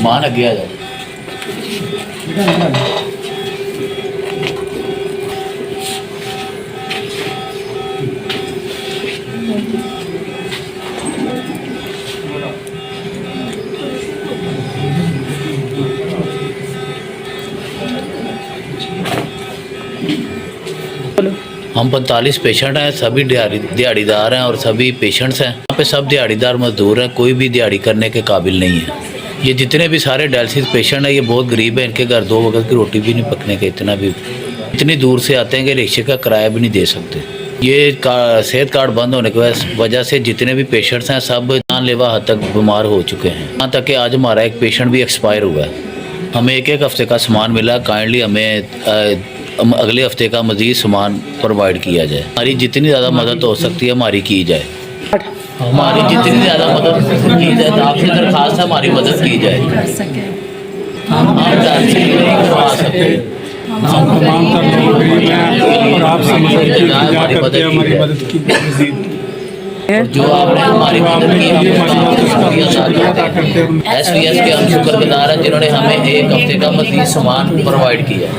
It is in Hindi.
मान अगे आ जाओ। हम 45 पेशेंट हैं, सभी दिहाड़ीदार हैं और सभी पेशेंट्स हैं। यहाँ पे सब दिहाड़ीदार मजदूर हैं, कोई भी दिहाड़ी करने के काबिल नहीं है। ये जितने भी सारे डायलिसिस पेशेंट हैं ये बहुत गरीब हैं, इनके घर 2 वक्त की रोटी भी नहीं पकने के इतनी दूर से आते हैं कि रिक्शे का किराया भी नहीं दे सकते। ये सेहत कार्ड बंद होने की वजह से जितने भी पेशेंट्स हैं सब जानलेवा हद तक बीमार हो चुके हैं। यहाँ तक कि आज हमारा एक पेशेंट भी एक्सपायर हुआ है। हमें एक हफ्ते का सामान मिला, काइंडली हमें अगले हफ्ते का मज़ीद सामान प्रोवाइड किया जाए। हमारी जितनी ज़्यादा मदद हो सकती है हमारी की जाए, हमारी जितनी ज़्यादा मदद की जाए। तो आपसे दरख्वास्त है हमारी मदद की जाए। हम करवा सकते हम तमाम तर लोग गरीब हैं और आपसे हमारी मदद की जो आपने हमारी मदद की SVS के हम शुक्रगुजार हैं जिन्होंने हमें एक हफ्ते का मज़ीद सामान प्रोवाइड किया।